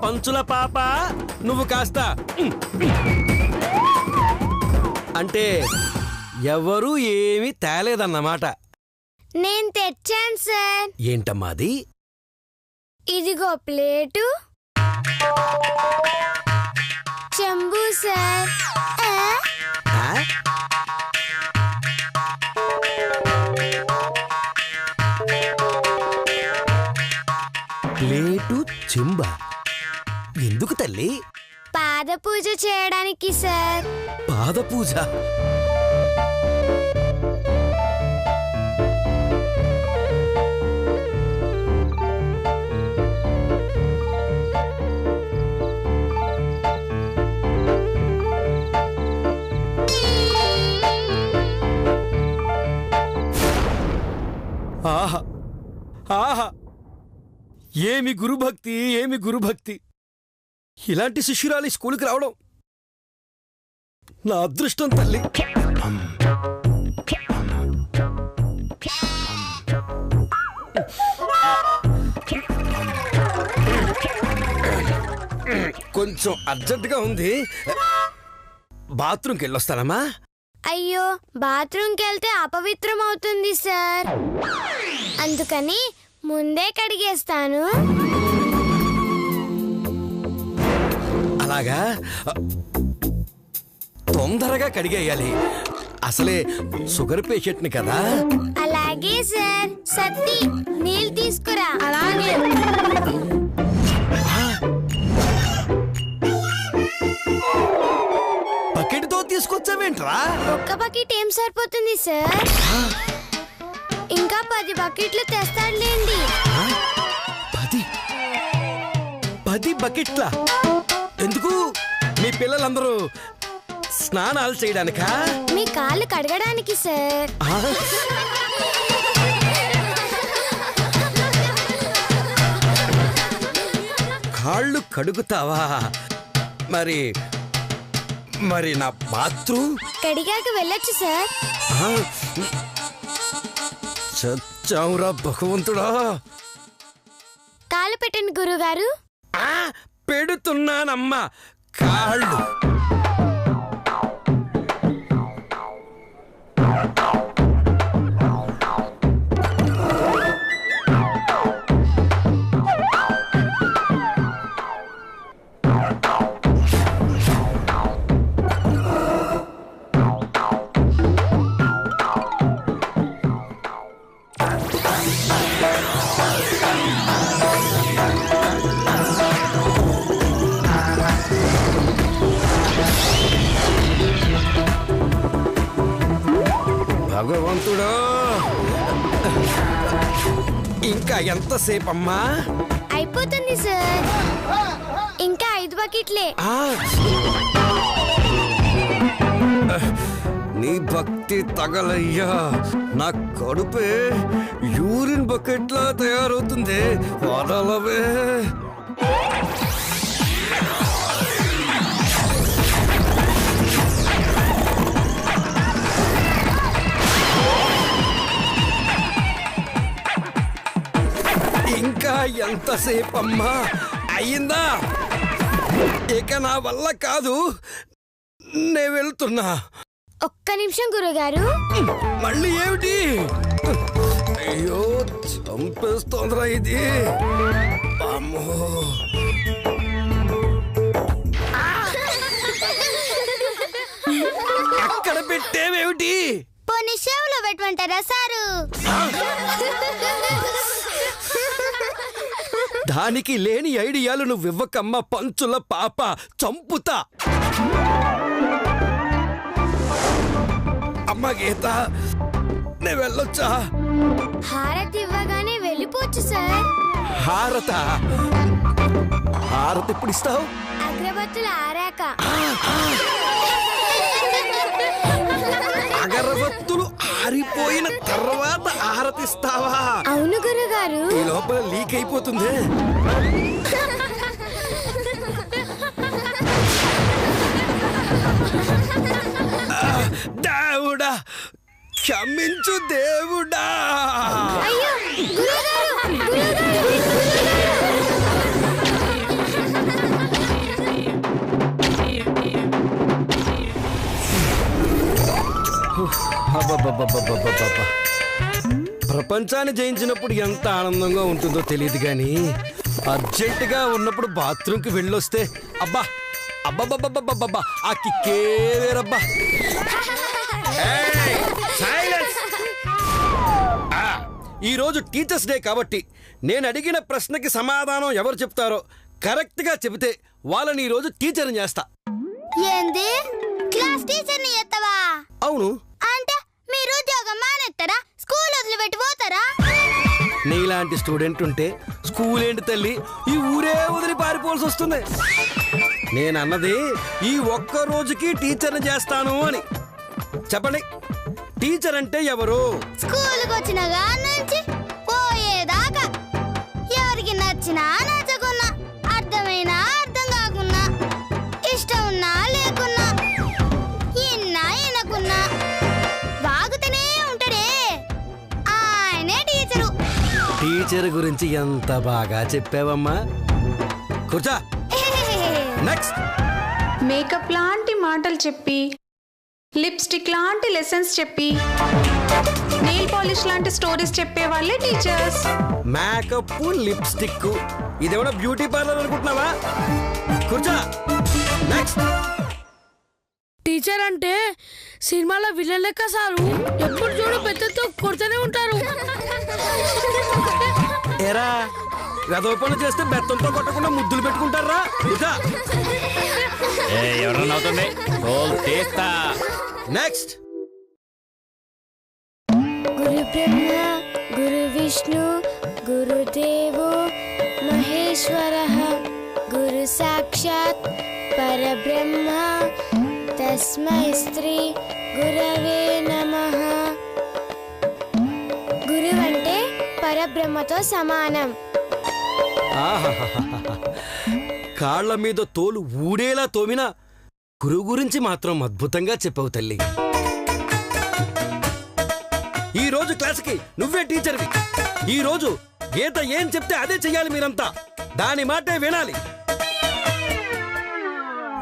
పంచుల పాప నువ్వు కాస్త అంటే ఎవరు ఏమీ తేలేదన్నమాట. నేను తెచ్చాను సార్. ఏంటమ్మా అది? ఇదిగో ప్లేటు, చెంబు సార్. ప్లేటు చెంబా ఎందుకు తల్లి? పాద పూజ చేయడానికి సార్. పాద పూజ? ఆహా ఆహా, ఏమి గురుభక్తి, ఏమి గురుభక్తి! ఇలాంటి శిష్యురాలి స్కూలుకి రావడం నా అదృష్టం తల్లి. కొంచెం అర్జెంటుగా ఉంది, బాత్రూంకి వెళ్ళొస్తానమ్మా. అయ్యో, బాత్రూంకి వెళ్తే అపవిత్రం అవుతుంది సార్. అందుకని ముందే కడిగేస్తాను. అలాగా? తొందరగా కడిగేయాలి, అసలే షుగర్ పేషెంట్ని కదా. అలాగే సార్. సత్తి, నీళ్ళు తీసుకురా. అలాగే. బకెట్తో తీసుకొచ్చావేంట్రా? ఒక్క బకెట్ ఏం సరిపోతుంది సార్? ఇంకా 10 బకెట్లు తెస్తాడులేండి. 10 బకెట్లా? ఎందుకు? మీ పిల్లలందరూ స్నానాలు చేయడానికా? మీ కాళ్ళు కడగడానికి సార్. కాళ్ళు కడుగుతావా? మరి మరి నా బాత్రూమ్ కడిగాక వెళ్ళొచ్చు సార్. చచ్చావురా భగవంతుడా. కాళ్ళు పెట్టండి గురుగారు. పెడుతున్నానమ్మా కాళ్ళు. భగవంతుడా, ఇంకా ఎంతసేపమ్మా? అయిపోతుంది సార్. ఇంకా 5 బకెట్లే. నీ భక్తి తగలయ్యా, నా కడుపే యూరిన్ బకెట్లా తయారవుతుంది. వదలవే. ఇంకా ఎంతసేపమ్మా? అయ్యిందా? ఇక నా వల్ల కాదు, నే వెళ్తున్నా. ఒక్క నిమిషం గురుగారు. మళ్ళీ ఏమిటి? అయ్యో, చంపేస్తోందిరా ఇది. అమ్మో, అక్కడ పెట్టేవేమిటి? పోనీ సేవలో పెట్టమంటారా సారు? దానికి లేని ఐడియాలు నువ్వివ్వకమ్మ పంచుల పాప, చంపుతా. అమ్మ గీత, నే వెళ్ళొచ్చా? హారతి ఇవ్వగానే వెళ్ళిపోవచ్చు సార్. హారత? హారతి ఎప్పుడు ఇస్తావు? అగరబత్తులు ఆరాక. అగరబత్తులు ఆరిపోయిన తర్వాత హారతిస్తావా? అవును గురుగారు. ఈ లోపల లీక్ అయిపోతుంది. దేవుడా, క్షమించు దేవుడా. అయ్యో గురుగారు, గురుగారు, గురుగారు. అబ్బబ్బబ్బబ్బబ్బబ్బబ్బ. ప్రపంచాన్ని జయించినప్పుడు ఎంత ఆనందంగా ఉంటుందో తెలియదు కానీ అర్జెంటుగా ఉన్నప్పుడు బాత్రూమ్కి వెళ్ళొస్తే అబ్బా అబ్బబ్బబ్బబ్బబ్బబ్బా ఆ కిక్కే వేరబ్బా. ఏయ్, సైలెన్స్. ఈరోజు టీచర్స్ డే కాబట్టి నేను అడిగిన ప్రశ్నకి సమాధానం ఎవరు చెప్తారో కరెక్ట్గా చెబితే వాళ్ళని ఈరోజు టీచర్ని చేస్తా. ఏంది క్లాస్ టీచర్ని చేస్తావా? అవును. అంటే మీరు ఉద్యోగం మానేస్తారా? స్కూల్ వదిలిపెట్టి పోతారా? నీలాంటి స్టూడెంట్ ఉంటే స్కూల్ ఏంటి తల్లి, ఈ ఊరే వదిలి పారిపోవాల్సి వస్తుంది. నేను అన్నది ఈ ఒక్క రోజుకి టీచర్ని చేస్తాను అని. చెప్పండి, టీచర్ అంటే ఎవరు? స్కూల్కి వచ్చిన నుంచి పోయేదాకా ఎవరికి నచ్చినా నచ్చకున్నా, అర్థమైనా అర్థం కాకున్నా, ఇష్టం ఉన్నా లేకున్నా, ఇన్నా ఇనకున్నా వాగుతూనే ఉంటాడే ఆయనే టీచరు. టీచర్ గురించి ఎంత బాగా చెప్పావమ్మా. కూర్చో. నెక్స్ట్. మేకప్ లాంటి మాటలు చెప్పి, లిప్స్టిక్ లాంటి లెసన్స్ చెప్పి, నెయిల్ పాలిష్ లాంటి స్టోరీస్ చెప్పే వాళ్ళే టీచర్స్. మేకప్, లిప్స్టిక్, ఇదేమన్నా బ్యూటీ పార్లర్ అనుకుంటున్నావా? కూర్చో. నెక్స్ట్. టీచర్ అంటే సినిమాలో విలన్ లెక్క సారు, ఎప్పుడు చూడు పెద్దతో కొడుతూనే ఉంటారు. ఎరా గదో పనులు చేస్తే బెత్తంతో కొట్టకుండా ముద్దులు పెట్టుకుంటారా? ఎవరన్నా అవుతుంది. నెక్స్ట్. గురు బ్రహ్మ గురు విష్ణు గురుదేవో మహేశ్వరః గురు సాక్షాత్ పరబ్రహ్మ తస్మై శ్రీ గురవే నమః. గురువు అంటే పరబ్రహ్మతో సమానం. కాళ్ల మీద తోలు ఊడేలా తోమినా గురువు గురించి మాత్రం అద్భుతంగా చెప్పావు తల్లి. ఈ రోజు క్లాస్కి నువ్వే టీచర్వి. ఈ రోజు గీత ఏం చెప్తే అదే చెయ్యాలి. మీరంతా దాని మాటే వినాలి.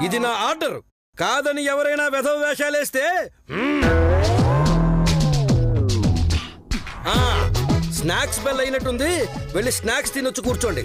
ఇది నా ఆర్డర్. కాదని ఎవరైనా వెధవ వేషాలేస్తే స్నాక్స్ బెల్ అయినట్టుంది, వెళ్ళి స్నాక్స్ తినొచ్చు. కూర్చోండి.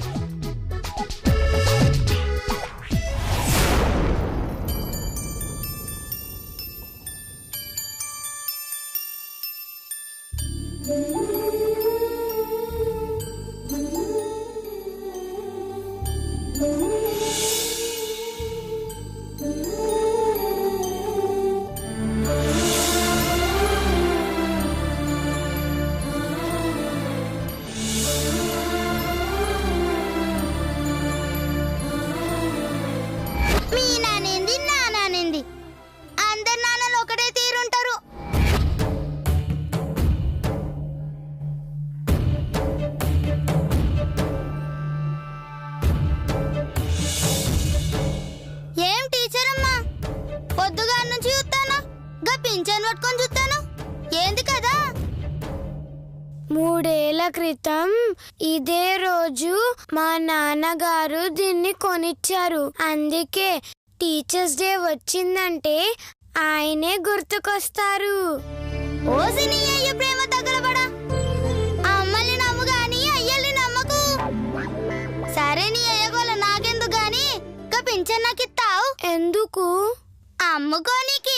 మూడేళ్ల క్రితం ఇదే రోజు మా నాన్నగారు దీన్ని కొనిచ్చారు. అందుకే టీచర్స్ డే వచ్చిందంటే ఆయనే గుర్తుకొస్తారు. ఓసిని అయ్య ప్రేమ తగలబడా, అమ్మల్ని నమ్ము గాని అయ్యల్ని నమ్మకు. సరే నీ అయ్యగోల నాకెందుకు గాని పింఛన్ నాకిస్తావు. ఎందుకు? అమ్ముకోనికి.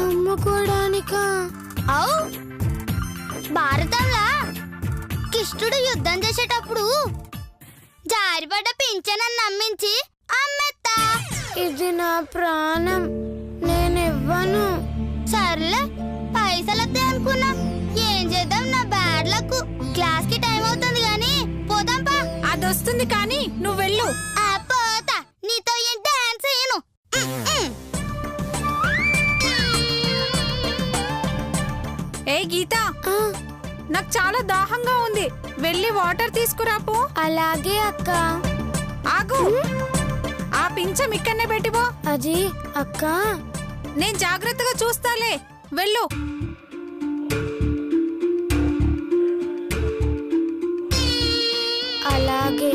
అమ్ముకోడానికా? అవు, భారతంలో కిష్టుడు యుద్ధం చేసేటప్పుడు జారిపడ్డ పింఛనని నమ్మించి అమ్మెత్తా. ఇది నా ప్రాణం, నేనివ్వను. సర్లే, పైసలొద్దే అనుకున్నా. ఏం చేద్దాం, నా బ్యాడ్ లక్. క్లాస్ కి టైం అవుతుంది గాని పోదాంపా. అదొస్తుంది కానీ నువ్వు వెళ్ళు. పోతా, నీతో ఏం డాన్స్ చేయను. ఏ గీత, నాకు చాలా దాహంగా ఉంది, వెళ్ళి వాటర్ తీసుకురాపో. అలాగే అక్క. ఆగు, ఆ పింఛం ఇక్కడనే పెట్టిపో. అది అక్క, నేను జాగ్రత్తగా చూస్తాలే, వెళ్ళు. అలాగే.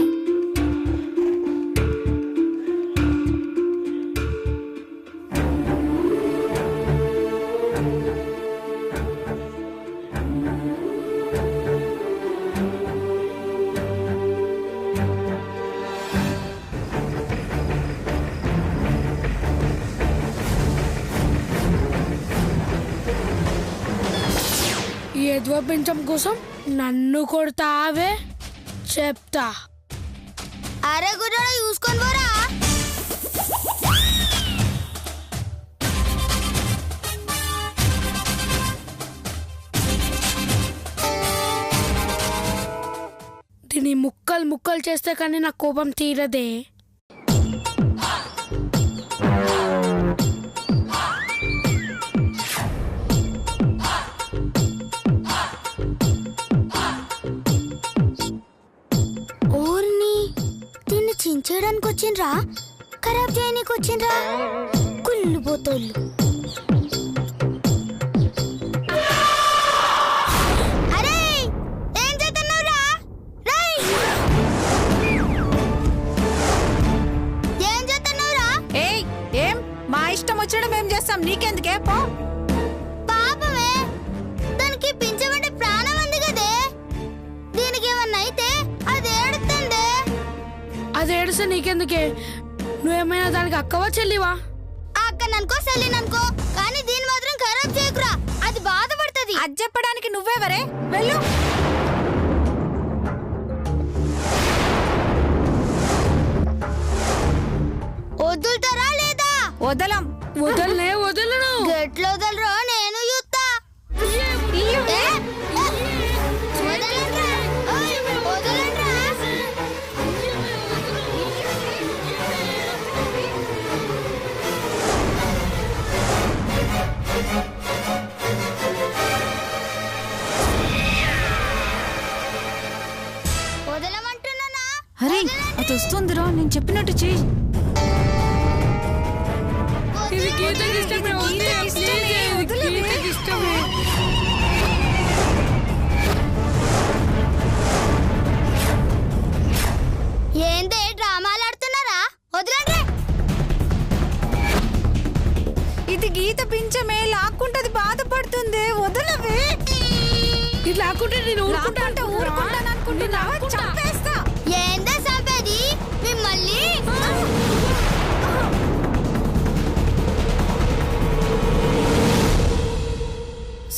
వెధవ పెంచం కోసం నన్ను కొడతావే చెప్తా. అరే గుడ్డ చూసుకొని పోరా. దీన్ని ముక్కలు ముక్కలు చేస్తే కానీ నా కోపం తీరదే. ఓర్ని దీన్ని చించేయడానికి వచ్చిండ్రా, ఖరాబ్ చేయడానికి వచ్చిండ్రా కుళ్ళిపోతోళ్ళు. అరే ఏం చేస్తున్నావురా? రేయ్ ఏం చేస్తున్నావురా? ఏయ్ ఏం మా ఇష్టం వచ్చడం ఏం చేస్తాం, నీకెందుకే పో. పాపమే, దానికి పింఛమంటే ప్రాణం ఉంది కదే. దీనికి ఏమన్నా అయితే అది ఏడుతుంది. అది ఏడిస్తే నీకెందుకే? నువ్వేమైనా దానికి అక్కవా చెల్లివా? అక్కననుకో సెల్లిననుకో, కానీ దీని మాత్రం ఖరాబ్ చేయకురా, అది బాధపడుతుంది. అది చెప్పడానికి నువ్వెవరే? వెళ్ళు. వదులుతారా లేదా? వదలం. వదలనే వదలను. గెట్లో వదలరా, నేను చూస్తా. ఏ? వదలండ్రా. ఓయ్, వదలండ్రా. వదలమంటున్నానా? అరే అది వస్తుందిరా, నేను చెప్పినట్టు చెయ్యి. ఇది గీతకి ఇష్టమే. గీతకి ఇష్టమే. వదిలే. గీతకి ఇష్టమే. ఏందే డ్రామాలు ఆడుతున్నారా? వదలండ్రా. ఇది గీత పింఛమే, లాక్కుంటది, బాధపడుతుంది. వదలవే. ఇది లాక్కుంటే నేను లాక్కుంటే ఊరుకుంటాను అనుకుంటున్నావా? చంపేస్తా. ఏందే సంపేది మిమ్మల్ని?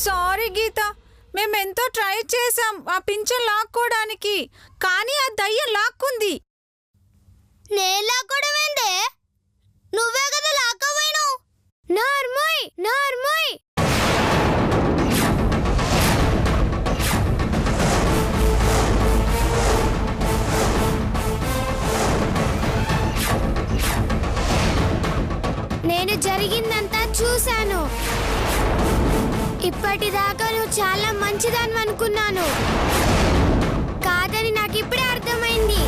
సారీ గీత, మేమెంతో ట్రై చేసాం ఆ పింఛన్ లాక్కోవడానికి, కానీ ఆ దయ్యం లాక్కుంది. నేను లాక్కోవడమేందే? నువ్వే కదా లాక్కపోయినావు. నార్మోయ్ నార్మోయ్. నేను జరిగిందంతా చూశాను. ఇప్పటిదాకా నువ్వు చాలా మంచిదాన్ని అనుకున్నాను, కాదని నాకు ఇప్పుడే అర్థమైంది.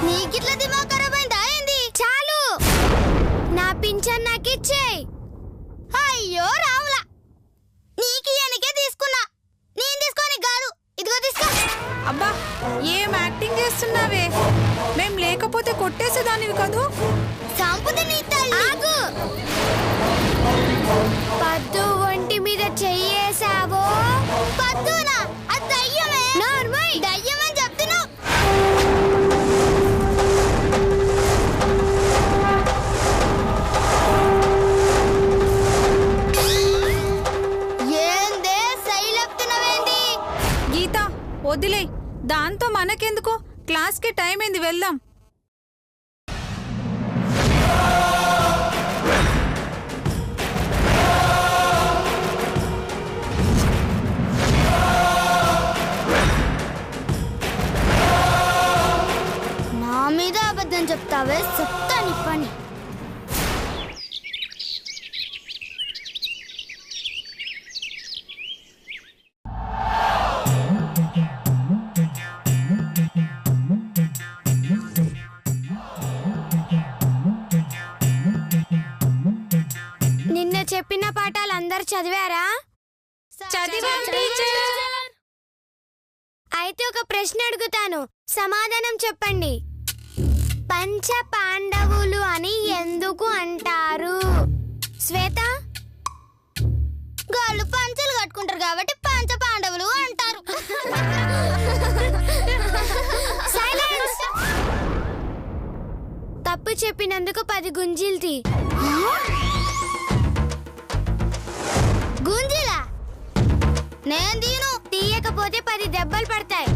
నీకిట్లా దిమాగ్ ఖరాబ్ అయిందా ఏంది? చాలు, నా పింఛన్ నాకు ఇచ్చేయ్. అయ్యో రావులా, నీకు ఎనికే తీసుకున్నా, నేను తీసుకొని కాదు. ఇదిగో తీసుకో. అబ్బా ఏం యాక్టింగ్ చేస్తున్నావే? మేం లేకపోతే కొట్టేసేదానివి కదూ. సంపుది నీ తల్లి. ఆగు. పద్దు ఒంటి మీద చెయ్యేసావో. పద్దునా? అది దయ్యమే. నార్మల్ దయ్యమని చెప్తున్నావు. ఏందే సైలెప్తున్నావేంది? గీత వదిలే, దాంతో మనకెందుకు, క్లాస్కి టైం అయింది, వెళ్దాం. నా మీద అబద్ధం చెప్తావే, చెప్తా నీ పని. నిన్న చెప్పిన పాఠాలు అందరు చదివారా? చదివాం టీచర్. అయితే ఒక ప్రశ్న అడుగుతాను, సమాధానం చెప్పండి. పంచ పాండవులు అని ఎందుకు అంటారు? శ్వేత, గాళ్ళు పంచలు కట్టుకుంటారు కాబట్టి పంచ పాండవులు అంటారు. సైలెన్స్. తప్పు చెప్పినందుకు 10 గుంజీలు తీ. గుంజీలా? నేను తీను. తీయకపోతే 10 దెబ్బలు పడతాయి.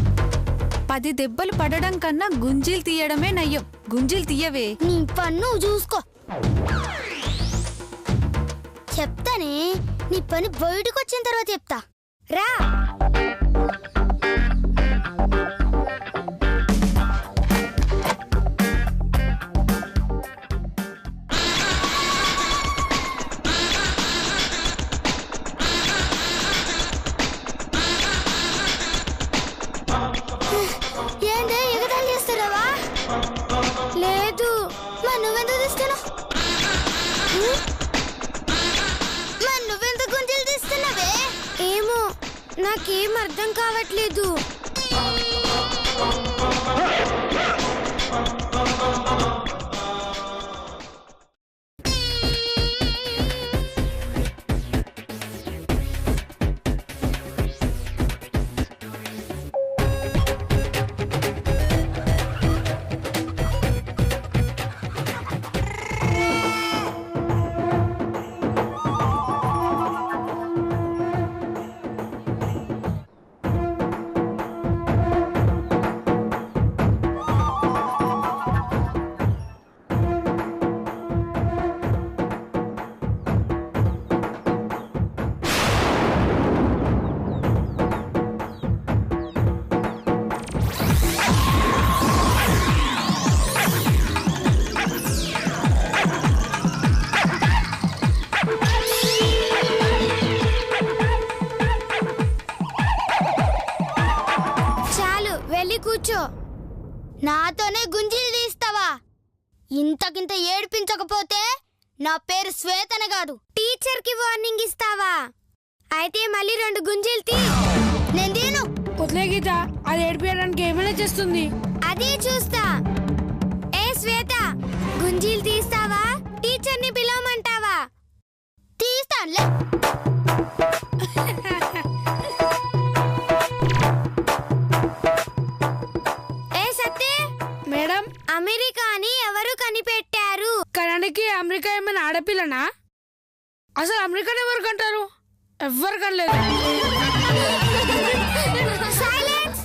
10 దెబ్బలు పడడం కన్నా గుంజీలు తీయడమే నయ్యం. గుంజీలు తీయవే. నీ పన్ను చూసుకో. చెప్తానే, నీ పని బయటకు వచ్చిన తర్వాత చెప్తా. రా. ఏందే ఎగతాళి చేస్తున్నావా? లేదు. మరి నువ్వెందుకు తీస్తున్నావు? మరి నువ్వెందుకు గుంజలు తీస్తున్నావే? ఏమో, నాకేం అర్థం కావట్లేదు. కూర్చో. నాతోనే గుంజీలు తీస్తావా? ఇంతకింత ఏడిపించకపోతే నా పేరు శ్వేతన కాదు. టీచర్ కి వార్నింగ్ ఇస్తావా? అయితే మళ్ళీ 2 గుంజీలు తీ. నేను తీను. వదిలే గీత, అది ఏడిపించడానికి ఏమైనా చేస్తుంది. అదే చూస్తా. ఏ శ్వేత, గుంజీలు తీస్తావా? టీచర్ ని పిలవమంటావా? తీస్తానులే. మేడం, అమెరికా అని ఎవరు కనిపెట్టారు? కనడానికి అమెరికా ఏమైనా ఆడపిల్లనా? అసలు అమెరికాని ఎవరు కంటారు? ఎవ్వరు కనలేదు. సైలెన్స్.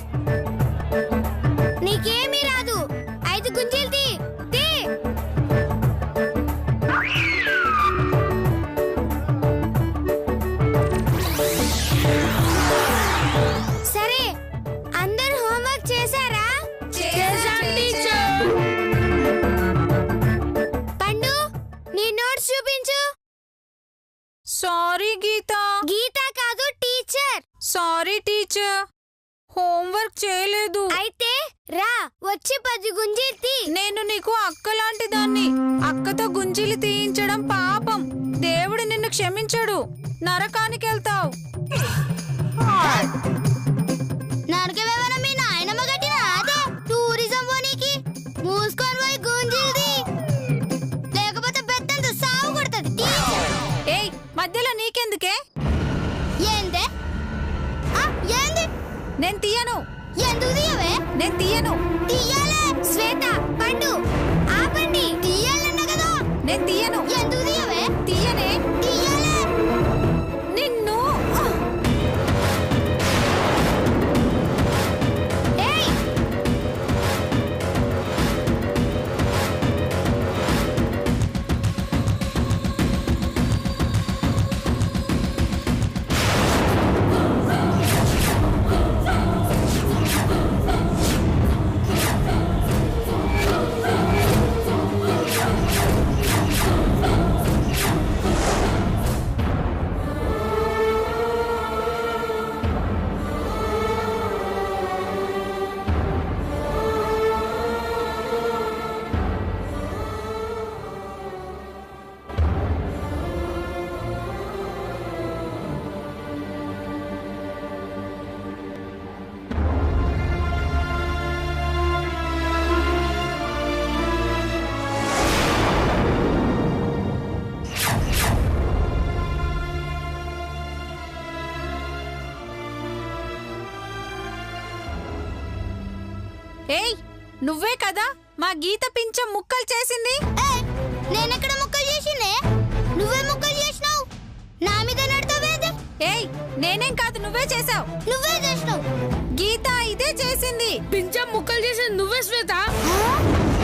నీకేమీ రాదు. 5 గుంజీలు తీ. సరే, అందరూ హోంవర్క్ చేశారా? పండు, నీ నోట్స్ చూపించు. సారీ గీత. గీత కాదు, టీచర్. సారీ టీచర్, హోంవర్క్ చేయలేదు. అయితే రా, వచ్చి 10 గుంజీలు తీ. నేను నీకు అక్క లాంటి దాన్ని. అక్కతో గుంజీలు తీయించడం పాపం. దేవుడు నిన్ను క్షమించడు. నరకానికి వెళ్తావు. నరకవేవన మీ నాయనమ్మ కట్టిన అదే టూరిజం పోనీకి. మూసుకొని పోయి గుంజీలు తీ, లేకపోతే బెత్తంతో సాగు కొడుతుంది. ఏయ్, మధ్యలో నీకెందుకే? ఏందే? ఏంది? నేను తీయను. ఎందుకు తీయవే? నేను తీయను. తీయాలే. శ్వేత, పండు, ఆపండి. తీయాలన్నా కదా. నేను తీయను. ఎందుకు తీయవే? తీయనే. తీయాలే. నిన్ను. ఏయ్, ఏయ్, నువ్వే కదా మా గీత పింఛం ముక్కలు చేసింది. నేనెక్కడ ముక్కలు చేసిందే? నువ్వే ముక్కలు చేసినావు. నా మీద నడతావేంది? ఏయ్ నేనేం కాదు, నువ్వే చేసావు. నువ్వే చేసినావు. గీత ఇదే చేసింది. పింఛం ముక్కలు చేసేది నువ్వే శ్వేత. ఆ?